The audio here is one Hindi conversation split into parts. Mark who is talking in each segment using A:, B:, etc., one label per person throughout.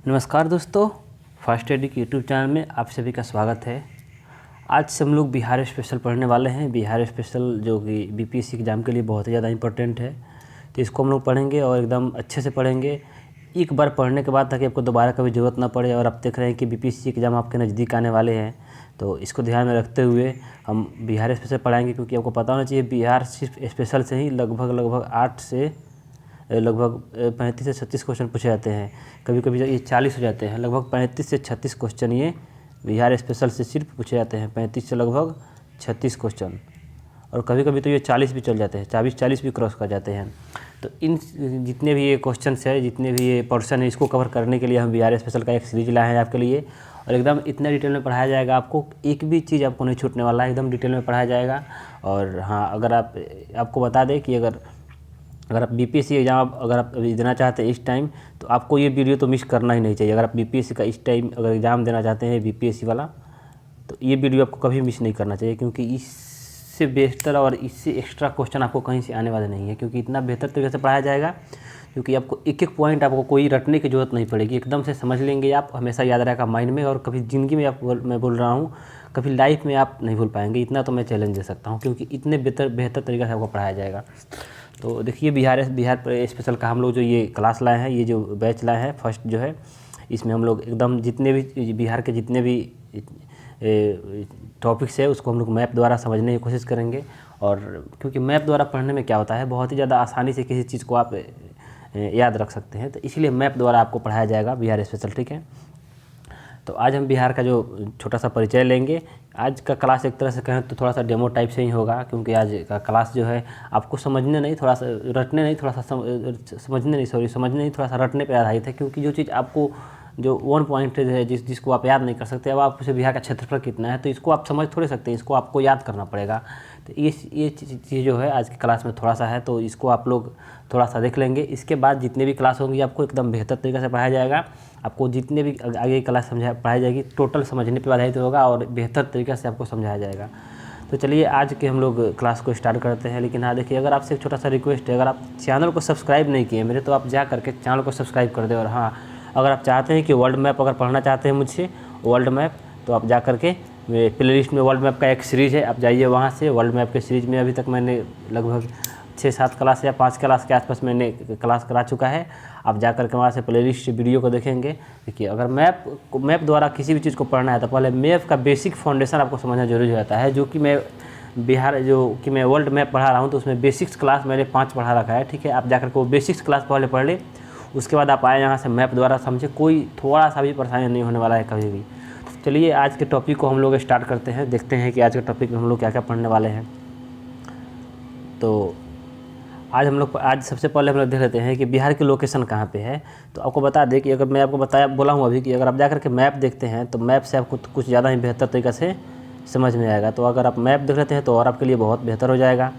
A: नमस्कार दोस्तों, फास्ट स्टडी के यूट्यूब चैनल में आप सभी का स्वागत है। आज से हम लोग बिहार स्पेशल पढ़ने वाले हैं। बिहार स्पेशल जो कि बीपीएससी एग्ज़ाम के लिए बहुत ही ज़्यादा इंपॉर्टेंट है, तो इसको हम लोग पढ़ेंगे और एकदम अच्छे से पढ़ेंगे। एक बार पढ़ने के बाद ताकि आपको दोबारा कभी ज़रूरत ना पड़े। और आप देख रहे हैं कि बीपीएससी एग्ज़ाम आपके नज़दीक आने वाले हैं, तो इसको ध्यान में रखते हुए हम बिहार स्पेशल पढ़ाएँगे, क्योंकि आपको पता होना चाहिए बिहार सिर्फ स्पेशल से ही लगभग 8 से लगभग 35 से 36 क्वेश्चन पूछे जाते हैं। कभी कभी ये 40 हो जाते हैं। लगभग 35 से 36 क्वेश्चन ये बिहार स्पेशल से सिर्फ पूछे जाते हैं। 35 से लगभग 36 क्वेश्चन, और कभी कभी तो ये 40 भी चल जाते हैं, 40 भी क्रॉस कर जाते हैं। तो इन जितने भी ये क्वेश्चन है, जितने भी ये पोर्शन है, इसको कवर करने के लिए हम बिहार स्पेशल का एक सीरीज लाए हैं आपके लिए। और एकदम इतना डिटेल में पढ़ाया जाएगा, आपको एक भी चीज़ आपको नहीं छूटने वाला है, एकदम डिटेल में पढ़ाया जाएगा। और हाँ, अगर आपको बता दें कि अगर आप बीपीएससी एग्ज़ाम अगर आप देना चाहते हैं इस टाइम, तो आपको ये वीडियो तो मिस करना ही नहीं चाहिए। अगर आप बीपीएससी का इस टाइम अगर एग्ज़ाम देना चाहते हैं बीपीएससी वाला, तो ये वीडियो आपको कभी मिस नहीं करना चाहिए, क्योंकि इससे बेहतर और इससे एक्स्ट्रा क्वेश्चन आपको कहीं से आने वाले नहीं है। क्योंकि इतना बेहतर तरीके से पढ़ाया जाएगा, क्योंकि आपको एक एक पॉइंट आपको कोई रटने की ज़रूरत नहीं पड़ेगी, एकदम से समझ लेंगे आप, हमेशा याद रहेगा माइंड में। और कभी ज़िंदगी में मैं बोल रहा हूँ, कभी लाइफ में आप नहीं भूल पाएंगे। इतना तो मैं चैलेंज दे सकता हूँ, क्योंकि इतने बेहतर तरीके से आपको पढ़ाया जाएगा। तो देखिए, बिहार स्पेशल का हम लोग जो ये क्लास लाए हैं, ये जो बैच लाए हैं फर्स्ट जो है, इसमें हम लोग एकदम जितने भी बिहार के जितने भी टॉपिक्स है उसको हम लोग मैप द्वारा समझने की कोशिश करेंगे। और क्योंकि मैप द्वारा पढ़ने में क्या होता है, बहुत ही ज़्यादा आसानी से किसी चीज़ को आप याद रख सकते हैं, तो इसलिए मैप द्वारा आपको पढ़ाया जाएगा बिहार स्पेशल, ठीक है। तो आज हम बिहार का जो छोटा सा परिचय लेंगे। आज का क्लास एक तरह से कहें तो थोड़ा सा डेमो टाइप से ही होगा, क्योंकि आज का क्लास जो है आपको समझने नहीं, थोड़ा सा रटने नहीं, समझने नहीं, थोड़ा सा रटने पे आधारित है। क्योंकि जो चीज़ आपको जो वन पॉइंट है जिसको आप याद नहीं कर सकते, अब आप उसे बिहार का क्षेत्रफल कितना है, तो इसको आप समझ थोड़े सकते हैं, इसको आपको याद करना पड़ेगा। तो ये चीज़ जो है आज की क्लास में थोड़ा सा है, तो इसको आप लोग थोड़ा सा देख लेंगे। इसके बाद जितने भी क्लास होंगी आपको एकदम बेहतर तरीके से पढ़ाया जाएगा। आपको जितने भी आगे की क्लास पढ़ाई जाएगी टोटल समझने पर आधारित होगा और बेहतर तरीके से आपको समझाया जाएगा। तो चलिए आज के हम लोग क्लास को स्टार्ट करते हैं। लेकिन हाँ देखिए, अगर आपसे एक छोटा सा रिक्वेस्ट है, अगर आप चैनल को सब्सक्राइब नहीं किए मेरे, तो आप जा करके चैनल को सब्सक्राइब कर दें। और हाँ, अगर आप चाहते हैं कि वर्ल्ड मैप अगर पढ़ना चाहते हैं मुझसे वर्ल्ड मैप, तो आप जा करके मेरे प्ले लिस्ट में वर्ल्ड मैप का एक सीरीज़ है, आप जाइए वहाँ से। वर्ल्ड मैप के सीरीज़ में अभी तक मैंने लगभग 6-7 क्लास या 5 क्लास के आसपास मैंने क्लास करा चुका है। आप जा करके वहाँ से प्ले लिस्ट वीडियो को देखेंगे। देखिए, अगर मैप द्वारा किसी भी चीज़ को पढ़ना है, तो पहले मैप का बेसिक फाउंडेशन आपको समझना जरूरी हो जाता है। जो कि मैं वर्ल्ड मैप पढ़ा रहा हूँ, तो उसमें बेसिक्स क्लास मैंने 5 पढ़ा रखा है, ठीक है। आप जाकर के वो बेसिक्स क्लास पहले पढ़ लें, उसके बाद आप आए यहाँ से मैप द्वारा समझे, कोई थोड़ा सा भी परेशानी नहीं होने वाला है कभी भी। चलिए आज के टॉपिक को हम लोग स्टार्ट करते हैं, देखते हैं कि आज के टॉपिक में हम लोग क्या क्या पढ़ने वाले हैं। तो आज सबसे पहले हम लोग देख लेते हैं कि बिहार की लोकेशन कहाँ पे है। तो आपको बता दें कि अगर मैं आपको बोला हूँ अभी कि अगर आप जाकर के मैप देखते हैं, तो मैप से आपको कुछ ज़्यादा ही बेहतर तरीक़े से समझ में आएगा। तो अगर आप मैप देख लेते हैं तो और आपके लिए बहुत बेहतर हो जाएगा।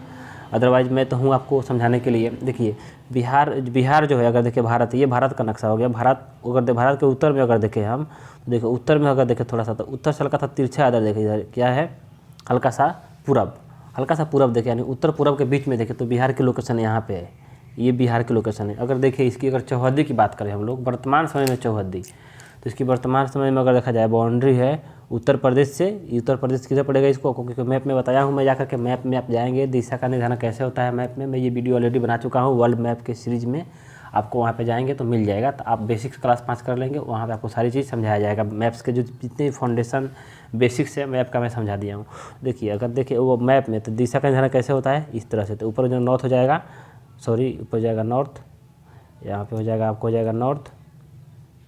A: अदरवाइज़ मैं तो हूँ आपको समझाने के लिए। देखिए, बिहार जो है, अगर देखिए भारत, ये भारत का नक्शा हो गया। भारत के उत्तर में अगर देखें हम, तो देखिए उत्तर में अगर देखें थोड़ा सा, तो उत्तर से हल्का सा तिरछा इधर देखिए, इधर क्या है, हल्का सा पूरब देखें, यानी उत्तर पूरब के बीच में देखें, तो बिहार की लोकेशन यहाँ पे है। ये बिहार की लोकेशन है। अगर देखिए इसकी अगर चौहद्दी की बात करें हम लोग, वर्तमान समय में चौहद्दी, तो इसकी वर्तमान समय में अगर देखा जाए बाउंड्री है उत्तर प्रदेश से। उत्तर प्रदेश किधर पड़ेगा इसको, क्योंकि मैप में बताया हूँ मैं। जाकर के मैप में आप जाएंगे, दिशा का निर्धारण कैसे होता है मैप में, मैं ये वीडियो ऑलरेडी बना चुका हूँ वर्ल्ड मैप के सीरीज़ में। आपको वहाँ पे जाएंगे तो मिल जाएगा। तो आप बेसिक्स क्लास 5 कर लेंगे, वहाँ पे आपको सारी चीज़ समझाया जाएगा। मैप्स के जो जितने फाउंडेशन बेसिक्स है मैप का मैं समझा दिया हूँ। देखिए, अगर देखिए वो मैप में, तो दिशा का निर्धारण कैसे होता है, इस तरह से। तो ऊपर जो नॉर्थ हो जाएगा, ऊपर जाएगा नॉर्थ, यहाँ पे हो जाएगा आपको, हो जाएगा नॉर्थ।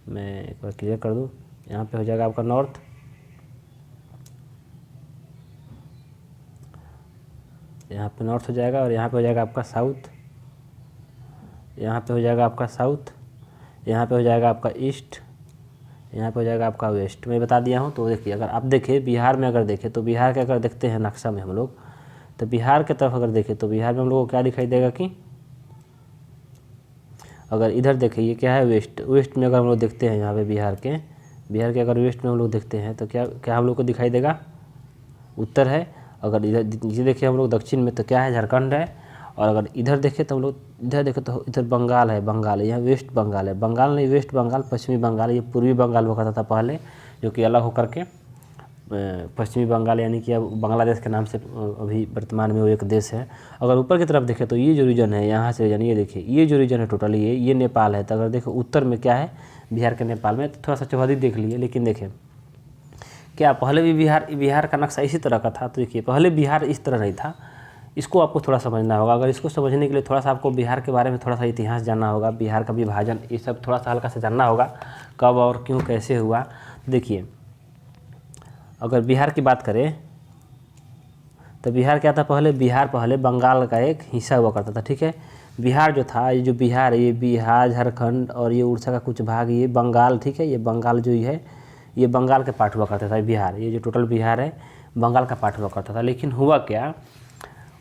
A: मैं एक बार क्लियर कर दूँ, यहाँ पे हो जाएगा आपका नॉर्थ, यहाँ पे नॉर्थ हो जाएगा। और यहाँ पे हो जाएगा आपका साउथ, यहाँ पे हो जाएगा आपका साउथ, यहाँ पे हो जाएगा आपका ईस्ट, यहाँ पे हो जाएगा आपका वेस्ट। मैं बता दिया हूँ। तो देखिए, अगर आप देखें बिहार में, अगर देखें तो बिहार के अगर देखते हैं नक्शा में हम लोग, तो बिहार की तरफ अगर देखें तो बिहार में हम लोग को क्या दिखाई देगा कि, अगर इधर देखें ये क्या है, वेस्ट में अगर हम लोग देखते हैं यहाँ पे बिहार के अगर वेस्ट में हम लोग देखते हैं, तो क्या हम लोग को दिखाई देगा, उत्तर है। अगर इधर ये देखिए हम लोग दक्षिण में, तो क्या है, झारखंड है। और अगर इधर देखें तो हम लोग इधर देखें तो इधर बंगाल है, बंगाल है, यहाँ वेस्ट बंगाल है, बंगाल नहीं वेस्ट बंगाल, पश्चिमी बंगाल, ये पूर्वी बंगाल हुआ करता था पहले, जो कि अलग होकर के पश्चिमी बंगाल यानी कि अब बांग्लादेश के नाम से अभी वर्तमान में वो एक देश है। अगर ऊपर की तरफ देखें तो ये जो रीजन है यहाँ से रीजन, ये देखिए ये जो रीजन है टोटली ये नेपाल है। तो अगर देखो उत्तर में क्या है बिहार के नेपाल में, तो थोड़ा सा चौहदी देख लिए। लेकिन देखें क्या पहले भी बिहार का नक्शा इसी तरह का था? तो देखिए पहले बिहार इस तरह नहीं था, इसको आपको थोड़ा समझना होगा। अगर इसको समझने के लिए थोड़ा सा आपको बिहार के बारे में थोड़ा सा इतिहास जानना होगा, बिहार का विभाजन ये सब थोड़ा सा हल्का से जानना होगा, कब और क्यों कैसे हुआ। देखिए अगर बिहार की बात करें तो बिहार क्या था पहले? बिहार पहले बंगाल का एक हिस्सा हुआ करता था, ठीक है। बिहार जो था, ये जो बिहार है, ये बिहार झारखंड और ये उड़ीसा का कुछ भाग, ये बंगाल, ठीक है। ये बंगाल जो है ये बंगाल के पार्ट हुआ करता था। बिहार ये जो टोटल बिहार है बंगाल का पार्ट हुआ करता था। लेकिन हुआ क्या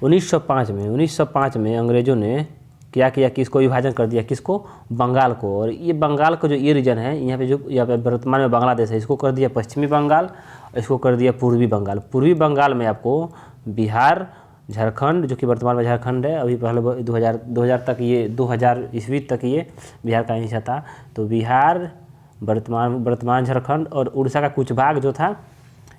A: 1905 में अंग्रेज़ों ने क्या किया कि इसको विभाजन कर दिया, किसको? बंगाल को। और ये बंगाल को जो ये रीजन है यहाँ पे वर्तमान में बांग्लादेश है, इसको कर दिया पश्चिमी बंगाल, इसको कर दिया पूर्वी बंगाल। पूर्वी बंगाल में आपको बिहार, झारखंड जो कि वर्तमान में झारखंड है, अभी पहले 2000 तक ये 2000 ईस्वी तक ये बिहार का हिस्सा था। तो बिहार, वर्तमान झारखंड और उड़ीसा का कुछ भाग जो था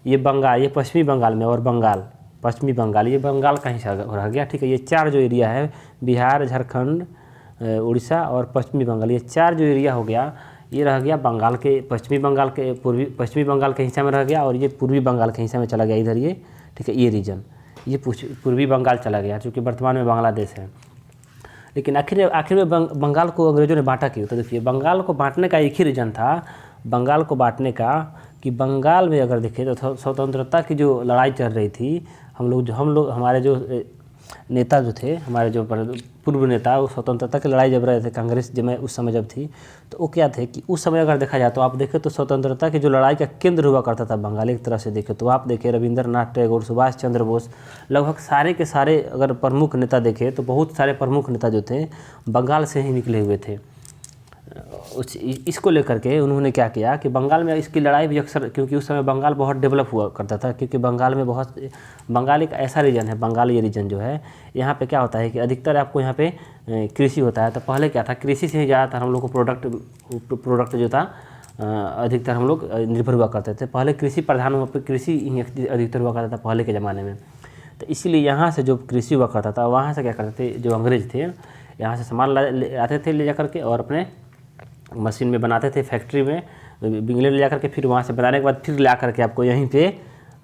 A: ये बंगाल, ये पश्चिमी बंगाल में, और बंगाल पश्चिमी बंगाल ये बंगाल का हिस्सा रह गया, ठीक है। ये चार जो एरिया है बिहार, झारखंड, उड़ीसा और पश्चिमी बंगाल, ये चार जो एरिया हो गया ये रह गया बंगाल के पश्चिमी बंगाल के पश्चिमी बंगाल के हिस्से में रह गया, और ये पूर्वी बंगाल के हिस्से में चला गया इधर ये, ठीक है। ये रीजन ये पूर्वी बंगाल चला गया क्योंकि वर्तमान में बांग्लादेश है। लेकिन आखिर में बंगाल को अंग्रेज़ों ने बांटा क्यों? तो देखिए बंगाल को बांटने का एक ही रीज़न था, बंगाल को बांटने का कि बंगाल में अगर देखें तो स्वतंत्रता की जो लड़ाई चल रही थी, हम लोग हमारे जो नेता जो थे, हमारे जो पूर्व नेता, वो स्वतंत्रता की लड़ाई जब रहे थे, कांग्रेस जब उस समय जब थी, तो वो क्या थे कि उस समय अगर देखा जाए तो आप देखें तो स्वतंत्रता की जो लड़ाई का केंद्र हुआ करता था बंगाल, एक तरह से देखें तो आप देखें रविंद्रनाथ टैगोर, सुभाष चंद्र बोस, लगभग सारे के सारे अगर प्रमुख नेता देखें तो बहुत सारे प्रमुख नेता जो थे बंगाल से ही निकले हुए थे। इसको लेकर के उन्होंने क्या किया कि बंगाल में इसकी लड़ाई भी अक्सर, क्योंकि उस समय बंगाल बहुत डेवलप हुआ करता था, क्योंकि बंगाल में बंगाल एक ऐसा रीजन है, बंगाल ये रीजन जो है यहाँ पे क्या होता है कि अधिकतर आपको यहाँ पे कृषि होता है। तो पहले क्या था, कृषि से ही ज़्यादातर हम लोग को प्रोडक्ट जो था अधिकतर हम लोग निर्भर हुआ करते थे। पहले कृषि प्रधान हुआ पे कृषि अधिकतर हुआ करता था पहले के ज़माने में। तो इसीलिए यहाँ से जो कृषि हुआ करता था वहाँ से क्या करते थे, जो अंग्रेज थे यहाँ से सामान आते थे ले जा करके और अपने मशीन में बनाते थे, फैक्ट्री में इंग्लैंड ले जा करके, फिर वहाँ से बनाने के बाद फिर ला करके आपको यहीं पे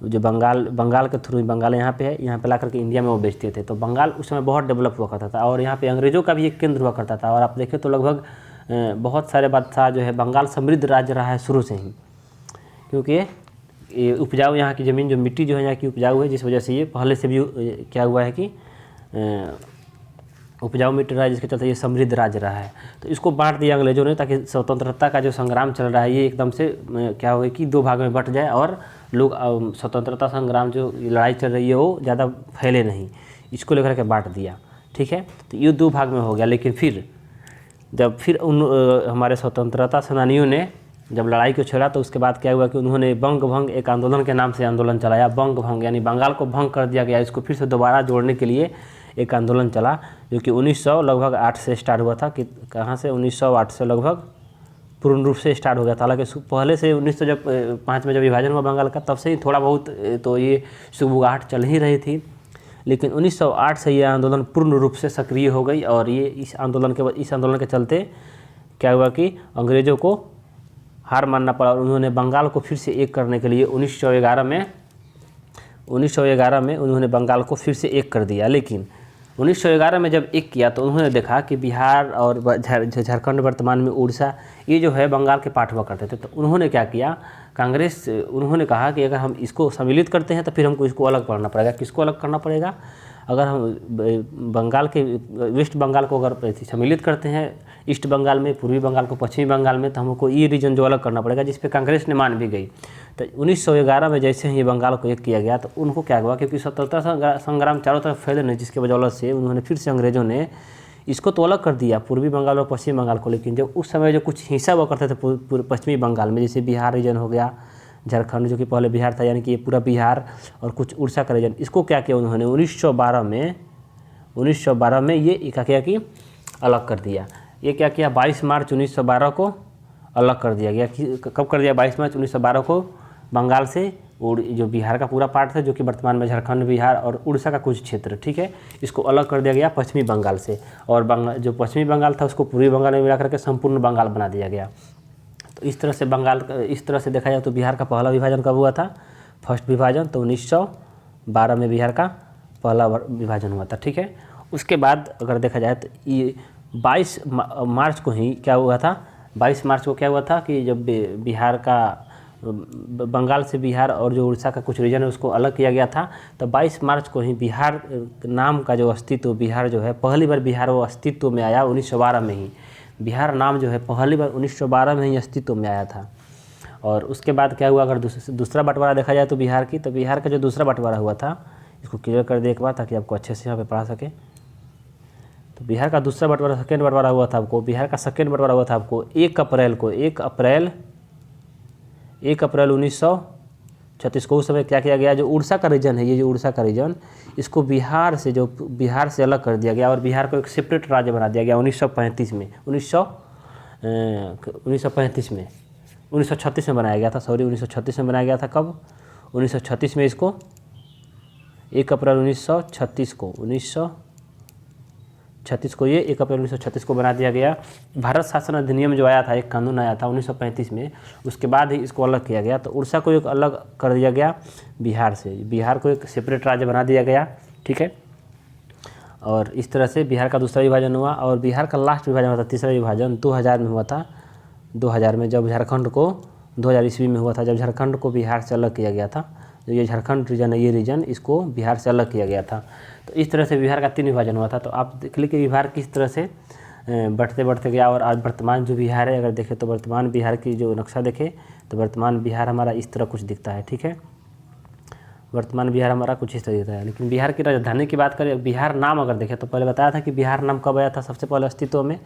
A: जो बंगाल के थ्रू, बंगाल यहाँ पे है, यहाँ पे ला करके इंडिया में वो बेचते थे। तो बंगाल उस समय बहुत डेवलप हुआ करता था और यहाँ पे अंग्रेज़ों का भी एक केंद्र हुआ करता था। और आप देखें तो लगभग बहुत सारे बादशाह जो है, बंगाल समृद्ध राज्य रहा है शुरू से ही, क्योंकि ये उपजाऊ यहाँ की ज़मीन, जो मिट्टी जो है यहाँ की उपजाऊ है, जिस वजह से ये पहले से भी क्या हुआ है कि उपजाऊ मिट्टी रहा है, जिसके चलते ये समृद्ध राज्य रहा है। तो इसको बांट दिया अंग्रेज़ों ने ताकि स्वतंत्रता का जो संग्राम चल रहा है ये एकदम से क्या हो कि दो भाग में बट जाए और लोग स्वतंत्रता संग्राम जो लड़ाई चल रही है वो ज़्यादा फैले नहीं, इसको लेकर के बांट दिया, ठीक है। तो ये दो भाग में हो गया। लेकिन फिर हमारे स्वतंत्रता सेनानियों ने जब लड़ाई को छेड़ा तो उसके बाद क्या हुआ कि उन्होंने बंग भंग एक आंदोलन के नाम से आंदोलन चलाया। बंग भंग यानी बंगाल को भंग कर दिया गया, इसको फिर से दोबारा जोड़ने के लिए एक आंदोलन चला, जो कि 1900 लगभग 8 से स्टार्ट हुआ था। कि कहाँ से 1908 से लगभग पूर्ण रूप से स्टार्ट हो गया था। हालांकि पहले से 1905 में जब विभाजन हुआ बंगाल का, तब से ही थोड़ा बहुत तो ये सुगबुगाहट चल ही रही थी। लेकिन 1908 से ये आंदोलन पूर्ण रूप से सक्रिय हो गई और ये इस आंदोलन के चलते क्या हुआ कि अंग्रेज़ों को हार मानना पड़ा और उन्होंने बंगाल को फिर से एक करने के लिए 1911 में उन्होंने बंगाल को फिर से एक कर दिया। लेकिन 1911 में जब एक किया तो उन्होंने देखा कि बिहार और झारखंड, वर्तमान में उड़ीसा, ये जो है बंगाल के पार्ट हुआ करते थे। तो उन्होंने क्या किया, उन्होंने कहा कि अगर हम इसको सम्मिलित करते हैं तो फिर हमको इसको अलग करना पड़ेगा। किसको अलग करना पड़ेगा? अगर हम बंगाल के वेस्ट बंगाल को अगर सम्मिलित करते हैं ईस्ट बंगाल में, पूर्वी बंगाल को पश्चिमी बंगाल में, तो हमको ये रीजन जो अलग करना पड़ेगा, जिस पे कांग्रेस ने मान भी गई। तो 1911 में जैसे ही बंगाल को एक किया गया तो उनको क्या हुआ, क्योंकि स्वतंत्रता संग्राम चारों तरफ फैले नहीं, जिसके बदौलत से उन्होंने फिर से अंग्रेज़ों ने इसको तो अलग कर दिया पूर्वी बंगाल और पश्चिमी बंगाल को। लेकिन जब उस समय जो कुछ हिस्सा हुआ करते थे पश्चिमी बंगाल में, जैसे बिहार रीजन हो गया, झारखंड जो कि पहले बिहार था, यानी कि ये पूरा बिहार और कुछ उड़ीसा का रीजन, इसको क्या किया उन्होंने 1912 में ये क्या किया कि अलग कर दिया। ये क्या किया, 22 मार्च 1912 को अलग कर दिया गया। कब कर दिया, 22 मार्च 1912 को बंगाल से, और जो बिहार का पूरा पार्ट था जो कि वर्तमान में झारखंड, बिहार और उड़ीसा का कुछ क्षेत्र, ठीक है, इसको अलग कर दिया गया पश्चिमी बंगाल से। और जो पश्चिमी बंगाल था उसको पूर्वी बंगाल में मिला करके संपूर्ण बंगाल बना दिया गया। तो इस तरह से इस तरह से देखा जाए तो बिहार का पहला विभाजन कब हुआ था, फर्स्ट विभाजन, तो 1912 में बिहार का पहला विभाजन हुआ था, ठीक है। उसके बाद अगर देखा जाए तो ये 22 मार्च को ही क्या हुआ था, 22 मार्च को क्या हुआ था कि जब बिहार का, बंगाल से बिहार और जो उड़ीसा का कुछ रीजन है उसको अलग किया गया था, तो 22 मार्च को ही बिहार नाम का जो अस्तित्व, बिहार जो है पहली बार बिहार वो अस्तित्व में आया 1912 में ही। बिहार नाम जो है पहली बार 1912 में ही अस्तित्व में आया था। और उसके बाद क्या हुआ, अगर दूसरा बंटवारा देखा जाए तो बिहार की, तो बिहार का जो दूसरा बंटवारा हुआ था, इसको क्लियर कर दे एक बार ताकि आपको अच्छे से यहाँ पे पढ़ा सके। तो बिहार का दूसरा बंटवारा, सेकेंड बंटवारा हुआ था आपको, बिहार का सेकेंड बंटवारा हुआ था आपको 1 अप्रैल को, 1 अप्रैल 1936 को। उस समय क्या किया गया, जो उड़ीसा का रीजन है, ये जो उड़ीसा का रीजन, इसको बिहार से अलग कर दिया गया और बिहार को एक सेपरेट राज्य बना दिया गया 1935 में, 1936 में बनाया गया था, 1936 में बनाया गया था। कब, 1936 में इसको 1 अप्रैल 1936 को ये 1 अप्रैल 1936 को बना दिया गया। भारत शासन अधिनियम जो आया था, एक कानून आया था 1935 में, उसके बाद ही इसको अलग किया गया। तो उड़ीसा को एक अलग कर दिया गया बिहार से, बिहार को एक सेपरेट राज्य बना दिया गया, ठीक है। और इस तरह से बिहार का दूसरा विभाजन हुआ। और बिहार का लास्ट विभाजन हुआ था, तीसरा विभाजन 2000 में हुआ था, 2000 में, जब झारखंड को 2000 ईस्वी में हुआ था, जब झारखंड को बिहार से अलग किया गया था। जो ये झारखंड रीजन है, ये रीजन, इसको बिहार से अलग किया गया था। तो इस तरह से बिहार का 3 विभाजन हुआ था। तो आप देख लीजिए कि बिहार किस तरह से बढ़ते गया। और आज वर्तमान जो बिहार है, अगर देखें तो वर्तमान बिहार की जो नक्शा देखें तो वर्तमान बिहार हमारा इस तरह कुछ दिखता है, ठीक है। वर्तमान बिहार हमारा कुछ इस तरह दिखता है। लेकिन बिहार की राजधानी की बात करें, बिहार नाम अगर देखें तो पहले बताया था कि बिहार नाम कब आया था सबसे पहले अस्तित्व में,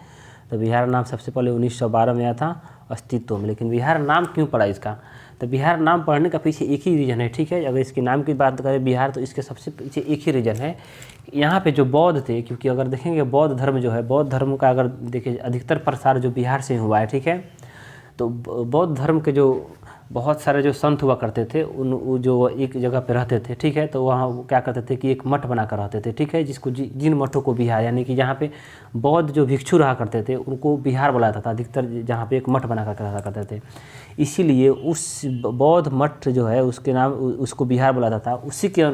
A: तो बिहार नाम सबसे पहले 1912 में आया था अस्तित्व में। लेकिन बिहार नाम क्यों पड़ा इसका, तो बिहार नाम पढ़ने का पीछे एक ही रीज़न है, ठीक है। अगर इसके नाम की बात करें बिहार, तो इसके सबसे पीछे एक ही रीज़न है, यहाँ पे जो बौद्ध थे, क्योंकि अगर देखेंगे बौद्ध धर्म जो है, बौद्ध धर्म का अगर देखिए अधिकतर प्रसार जो बिहार से हुआ है, ठीक है। तो बौद्ध धर्म के जो बहुत सारे जो संत हुआ करते थे, वो जो एक जगह पे रहते थे, ठीक है, तो वहाँ वो क्या करते थे कि एक मठ बना कर रहते थे, ठीक है, जिसको जिन मठों को बिहार, यानी कि जहाँ पे बौद्ध जो भिक्षु रहा करते थे उनको बिहार बोला जाता था अधिकतर, जहाँ पे एक मठ बना कर रहा करते थे। इसीलिए उस बौद्ध मठ जो है उसके नाम, उसको बिहार बोला जाता था। उसी के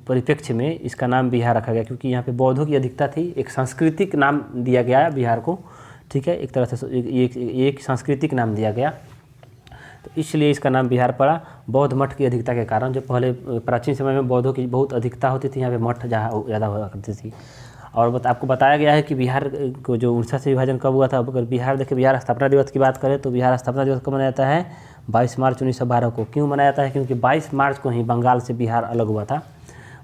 A: परिप्रेक्ष्य में इसका नाम बिहार रखा गया, क्योंकि यहाँ पे बौद्धों की अधिकता थी। एक सांस्कृतिक नाम दिया गया है बिहार को, ठीक है, एक तरह से एक सांस्कृतिक नाम दिया गया, तो इसलिए इसका नाम बिहार पड़ा बौद्ध मठ की अधिकता के कारण। जो पहले प्राचीन समय में बौद्धों की बहुत अधिकता होती थी, यहाँ पे मठ जहाँ ज़्यादा हुआ करती थी। और आपको बताया गया है कि बिहार को जो उड़ीसा से विभाजन कब हुआ था। अगर बिहार देखें, बिहार स्थापना दिवस की बात करें तो बिहार स्थापना दिवस कब मनाया जाता है, 22 मार्च 1912 को। क्यों मनाया जाता है, क्योंकि 22 मार्च को ही बंगाल से बिहार अलग हुआ था,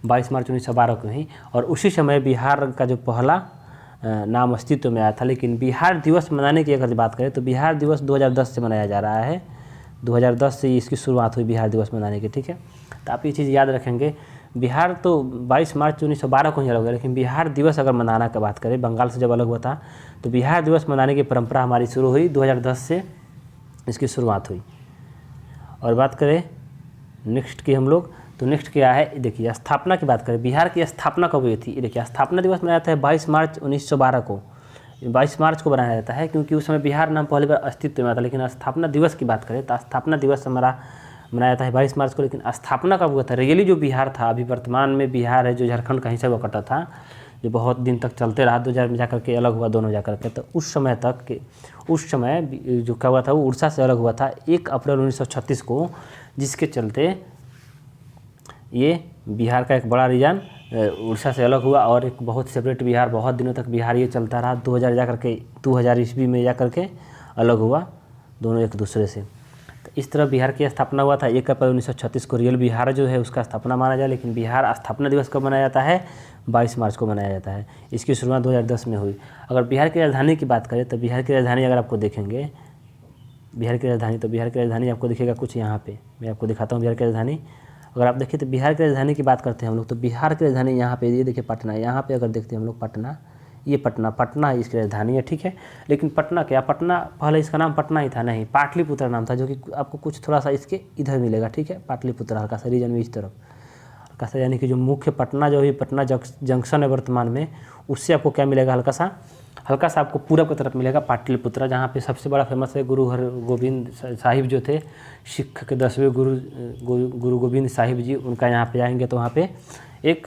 A: 22 मार्च 1912 को ही। और उसी समय बिहार का जो पहला नाम अस्तित्व में आया था। लेकिन बिहार दिवस मनाने की अगर बात करें तो बिहार दिवस 2010 से मनाया जा रहा है, 2010 से इसकी शुरुआत हुई बिहार दिवस मनाने की, ठीक है। तो आप ये चीज़ याद रखेंगे, बिहार तो 22 मार्च 1912 को ही अलग हुआ, लेकिन बिहार दिवस अगर मनाना की बात करें, बंगाल से जब अलग हुआ था तो बिहार दिवस मनाने की परंपरा हमारी शुरू हुई 2010 से इसकी शुरुआत हुई। और बात करें नेक्स्ट की हम लोग, तो नेक्स्ट क्या है, देखिए स्थापना की बात करें, बिहार की स्थापना कब हुई थी। देखिए स्थापना दिवस मनाया जाता है 22 मार्च 1912 को, 22 मार्च को बनाया जाता है, क्योंकि उस समय बिहार नाम पहली बार अस्तित्व में आता। लेकिन स्थापना दिवस की बात करें तो स्थापना दिवस हमारा मनाया जाता है 22 मार्च को। लेकिन स्थापना कब हुआ था, रियली जो बिहार था, अभी वर्तमान में बिहार है जो झारखंड का हिस्सा हुआ करता था, जो बहुत दिन तक चलते रहा, 2000 में जाकर के अलग हुआ दोनों जाकर के। तो उस समय जो क्या हुआ था, वो उड़ीसा से अलग हुआ था 1 अप्रैल 1936 को, जिसके चलते ये बिहार का एक बड़ा रीजन उड़ीसा से अलग हुआ और एक बहुत सेपरेट बिहार, बहुत दिनों तक बिहार ये चलता रहा। 2000 ईस्वी में जाकर के अलग हुआ दोनों एक दूसरे से। तो इस तरह बिहार की स्थापना हुआ था 1 अप्रैल 1936 को, रियल बिहार जो है उसका स्थापना माना जाए। लेकिन बिहार स्थापना दिवस कब मनाया जाता है, 22 मार्च को मनाया जाता है। इसकी शुरुआत 2010 में हुई। अगर बिहार की राजधानी की बात करें तो बिहार की राजधानी अगर आपको देखेंगे, बिहार की राजधानी, तो बिहार की राजधानी आपको दिखेगा कुछ यहाँ पे, मैं आपको दिखाता हूँ बिहार की राजधानी। अगर आप देखिए तो बिहार की राजधानी की बात करते हैं हम लोग, तो बिहार की राजधानी यहाँ पे ये देखिए पटना, यहाँ पे अगर देखते हैं हम लोग पटना, ये पटना इसकी राजधानी है, ठीक है। लेकिन पटना क्या, पटना पहले इसका नाम पटना ही था, नहीं पाटलिपुत्र नाम था, जो कि आपको कुछ थोड़ा सा इसके इधर मिलेगा, ठीक है। पाटलिपुत्र हल्का सा रीजन में इस तरफ हल्का सा, यानी कि जो मुख्य पटना जो है पटना जंक्शन है वर्तमान में, उससे आपको क्या मिलेगा, हल्का सा आपको पूरब की तरफ मिलेगा पाटलिपुत्र, जहाँ पे सबसे बड़ा फेमस है गुरु हरगोविंद साहिब जो थे, सिख के 10वें गुरु गोविंद साहिब जी, उनका यहाँ पे जाएंगे तो वहाँ पे एक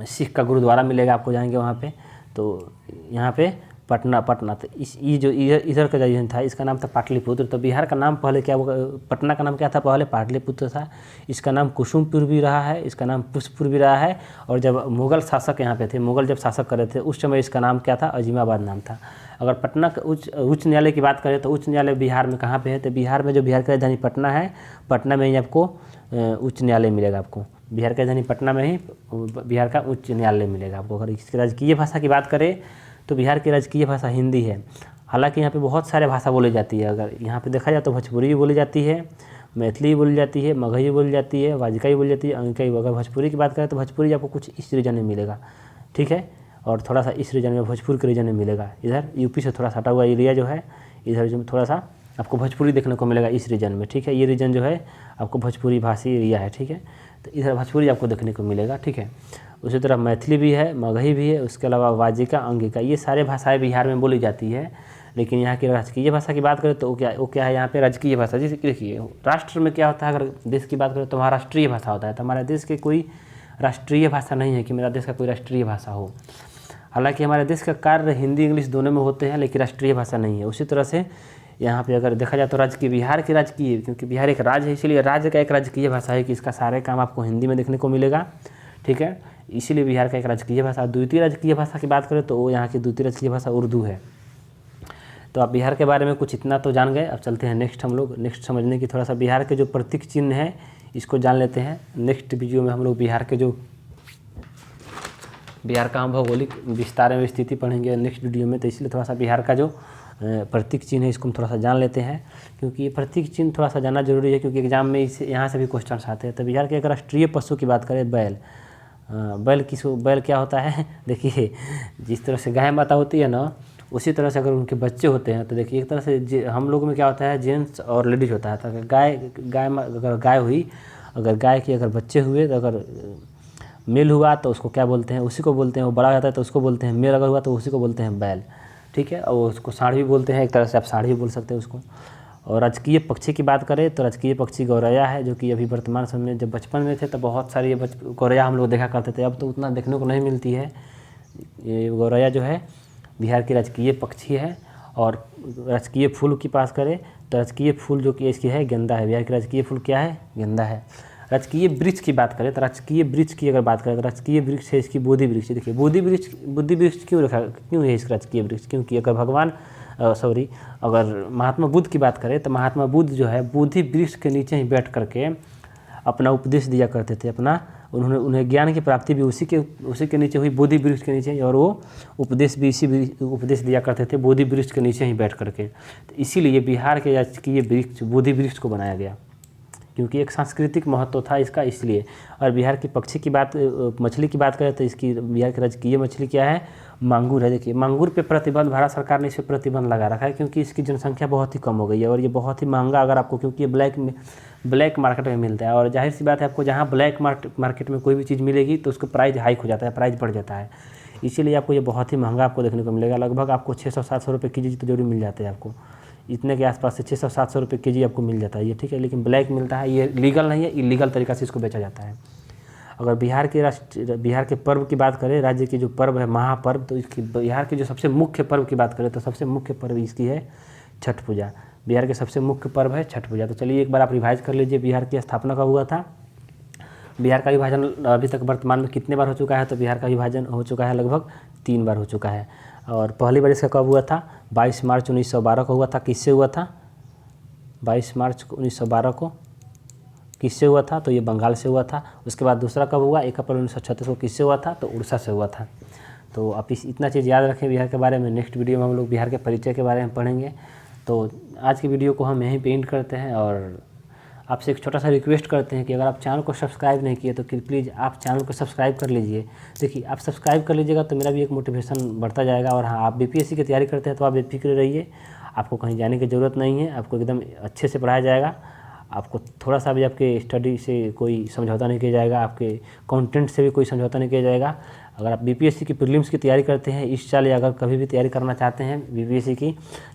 A: सिख का गुरुद्वारा मिलेगा आपको, जाएंगे वहाँ पे। तो यहाँ पे पटना तो ये जो इधर का रीजन था इसका नाम था पाटलिपुत्र। तो बिहार का नाम पहले क्या हुआ, पटना का नाम क्या था पहले, पाटलिपुत्र था। इसका नाम कुसुमपुर भी रहा है, इसका नाम पुष्पपुर भी रहा है। और जब मुग़ल शासक यहाँ पे थे, मुग़ल जब शासक कर रहे थे उस समय इसका नाम क्या था, अजीमाबाद नाम था। अगर पटना का उच्च न्यायालय की बात करें तो उच्च न्यायालय बिहार में कहाँ पे है, तो बिहार में जो बिहार की राजधानी पटना है, पटना में ही आपको उच्च न्यायालय मिलेगा। आपको बिहार की राजधानी पटना में ही बिहार का उच्च न्यायालय मिलेगा आपको। अगर इसकी राजकीय भाषा की बात करें तो बिहार की राजकीय भाषा हिंदी है। हालांकि यहाँ पे बहुत सारे भाषा बोली जाती है। अगर यहाँ पे देखा जाए तो भोजपुरी भी बोली जाती है, मैथिली भी बोली जाती है, मगही भी बोली जाती है, वाजिका भी बोली जाती है, अंगिका भी। अगर भोजपुरी की बात करें तो भोजपुरी आपको कुछ इस रीजन में मिलेगा, ठीक है। और थोड़ा सा इस रीजन में भोजपुर के रीजन में मिलेगा। इधर यूपी से थोड़ा सटा हुआ एरिया जो है, इधर जो थोड़ा सा आपको भोजपुरी देखने को मिलेगा इस रीजन में, ठीक है। ये रीजन जो है आपको भोजपुरी भाषी एरिया है, ठीक है। तो इधर भोजपुरी आपको देखने को मिलेगा, ठीक है। उसी तरह मैथिली भी है, मगही भी है, उसके अलावा वाजिका, अंगिका, ये सारे भाषाएं बिहार में बोली जाती है। लेकिन यहाँ की राजकीय भाषा की बात करें तो वो क्या है यहाँ पे राजकीय भाषा। जैसे देखिए राष्ट्र में क्या होता है, अगर देश की बात करें तो वहाँ राष्ट्रीय भाषा होता है। तो हमारे देश की कोई राष्ट्रीय भाषा नहीं है कि मेरा देश का कोई राष्ट्रीय भाषा हो। हालांकि हमारे देश का कार्य हिंदी इंग्लिश दोनों में होते हैं, लेकिन राष्ट्रीय भाषा नहीं है। उसी तरह से यहाँ पे अगर देखा जाए तो राजकीय, बिहार की राजकीय, क्योंकि बिहार एक राज्य है इसलिए राज्य का एक राजकीय भाषा है कि इसका सारे काम आपको हिंदी में देखने को मिलेगा, ठीक है। इसीलिए बिहार का एक राजकीय भाषा। द्वितीय राजकीय भाषा की बात करें तो वो यहाँ की द्वितीय राजकीय भाषा उर्दू है। तो आप बिहार के बारे में कुछ इतना तो जान गए। अब चलते हैं नेक्स्ट, हम लोग नेक्स्ट समझने की थोड़ा सा बिहार के जो प्रतीक चिन्ह है इसको जान लेते हैं। नेक्स्ट वीडियो में हम लोग बिहार का हम भौगोलिक विस्तार में स्थिति पढ़ेंगे नेक्स्ट वीडियो में। तो इसलिए थोड़ा सा बिहार का जो प्रतीक चिन्ह है इसको हम थोड़ा सा जान लेते हैं, क्योंकि ये प्रतीक चिन्ह थोड़ा सा जानना जरूरी है, क्योंकि एग्जाम में इसे यहाँ से भी क्वेश्चन आते हैं। तो बिहार के एक राष्ट्रीय पशु की बात करें, बैल। बैल क्या होता है, देखिए जिस तरह से गाय माता होती है ना, उसी तरह से अगर उनके बच्चे होते हैं तो देखिए एक तरह से हम लोगों में क्या होता है, जेंट्स और लेडीज होता है। तो अगर गाय हुई, अगर गाय के अगर बच्चे हुए तो अगर मेल हुआ तो उसको क्या बोलते हैं, उसी को बोलते हैं। वो बड़ा हो जाता है तो उसको बोलते हैं मेल, अगर हुआ तो उसी को बोलते हैं बैल, ठीक है। और उसको साढ़ भी बोलते हैं, एक तरह से आप साढ़ भी बोल सकते हैं उसको। और राजकीय पक्षी की बात करें तो राजकीय पक्षी गौरैया है, जो कि अभी वर्तमान समय में, जब बचपन में थे तो बहुत सारी गौरैया हम लोग देखा करते थे, अब तो उतना देखने को नहीं मिलती है। ये गौरैया जो है बिहार की राजकीय पक्षी है। और राजकीय फूल की बात करें तो राजकीय फूल जो कि इसकी है गेंदा है। बिहार की राजकीय फूल क्या है, गेंदा है। राजकीय वृक्ष की बात करें तो राजकीय वृक्ष की अगर बात करें तो राजकीय वृक्ष है इसकी बोधि वृक्ष। देखिए बोधि वृक्ष क्यों है इसका राजकीय वृक्ष, क्योंकि अगर अगर महात्मा बुद्ध की बात करें तो महात्मा बुद्ध जो है बोधि वृक्ष के नीचे ही बैठ करके अपना उपदेश दिया करते थे। उन्हें ज्ञान की प्राप्ति भी उसी के नीचे हुई, बोधि वृक्ष के नीचे, और वो उपदेश भी उपदेश दिया करते थे बोधि वृक्ष के नीचे ही बैठ करके। तो इसीलिए बिहार के राजकीय वृक्ष बोधि वृक्ष को बनाया गया, क्योंकि एक सांस्कृतिक महत्व था इसका, इसलिए। और बिहार की मछली की बात करें तो इसकी बिहार की राजकीय मछली क्या है, मांगुर है। देखिए मांगुर पे प्रतिबंध, भारत सरकार ने इस पर प्रतिबंध लगा रखा है, क्योंकि इसकी जनसंख्या बहुत ही कम हो गई है और ये बहुत ही महंगा अगर आपको, क्योंकि ये ब्लैक मार्केट में मिलता है। और जाहिर सी बात है आपको जहाँ ब्लैक मार्केट में कोई भी चीज़ मिलेगी तो उसका प्राइस हाइक हो जाता है, प्राइस बढ़ जाता है। इसीलिए आपको ये बहुत ही महंगा आपको देखने को मिलेगा। लगभग आपको 600-700 रुपये केजी तो जरूर मिल जाते हैं आपको, इतने के आसपास से 600-700 रुपये केजी आपको मिल जाता है ये, ठीक है। लेकिन ब्लैक मिलता है, ये लीगल नहीं है, इलीगल तरीक़ा से इसको बेचा जाता है। अगर बिहार के पर्व की बात करें, राज्य की जो पर्व है महापर्व, तो इसकी बिहार के जो सबसे मुख्य पर्व की बात करें तो सबसे मुख्य पर्व इसकी है छठ पूजा। बिहार के सबसे मुख्य पर्व है छठ पूजा। तो चलिए एक बार आप रिवाइज कर लीजिए, बिहार की स्थापना कब हुआ था। बिहार का विभाजन अभी तक वर्तमान में कितने बार हो चुका है, तो बिहार का विभाजन हो चुका है लगभग 3 बार हो चुका है। और पहली बार इसका कब हुआ था, 22 मार्च 1912 को हुआ था। किससे हुआ था, 22 मार्च 1912 को किससे हुआ था, तो ये बंगाल से हुआ था। उसके बाद दूसरा कब हुआ, 1 अप्रैल 1936 को किससे हुआ था, तो उड़ीसा से हुआ था। तो आप इतना चीज़ याद रखें बिहार के बारे में। नेक्स्ट वीडियो में हम लोग बिहार के परिचय के बारे में पढ़ेंगे। तो आज की वीडियो को हम यहीं पे एंड करते हैं और आपसे एक छोटा सा रिक्वेस्ट करते हैं कि अगर आप चैनल को सब्सक्राइब नहीं किए तो प्लीज़ आप चैनल को सब्सक्राइब कर लीजिए। देखिए, आप सब्सक्राइब कर लीजिएगा तो मेरा भी एक मोटिवेशन बढ़ता जाएगा। और हाँ, आप बीपीएससी की तैयारी करते हैं तो आप बेफिक्र रहिए, आपको कहीं जाने की ज़रूरत नहीं है, आपको एकदम अच्छे से पढ़ाया जाएगा। आपको थोड़ा सा भी आपके स्टडी से कोई समझौता नहीं किया जाएगा, आपके कंटेंट से भी कोई समझौता नहीं किया जाएगा। अगर आप बीपीएससी की प्रीलिम्स की तैयारी करते हैं इस साल, या अगर कभी भी तैयारी करना चाहते हैं बीपीएससी की,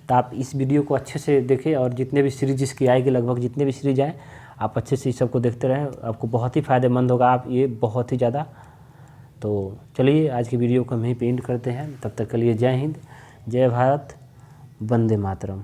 A: तो आप इस वीडियो को अच्छे से देखें और जितने भी सीरीज इसकी आएगी, लगभग जितने भी सीरीज आए, आप अच्छे से इस सबको देखते रहें, आपको बहुत ही फ़ायदेमंद होगा आप ये, बहुत ही ज़्यादा। तो चलिए आज की वीडियो को हम यहीं पे एंड करते हैं। तब तक के लिए जय हिंद, जय भारत, वंदे मातरम।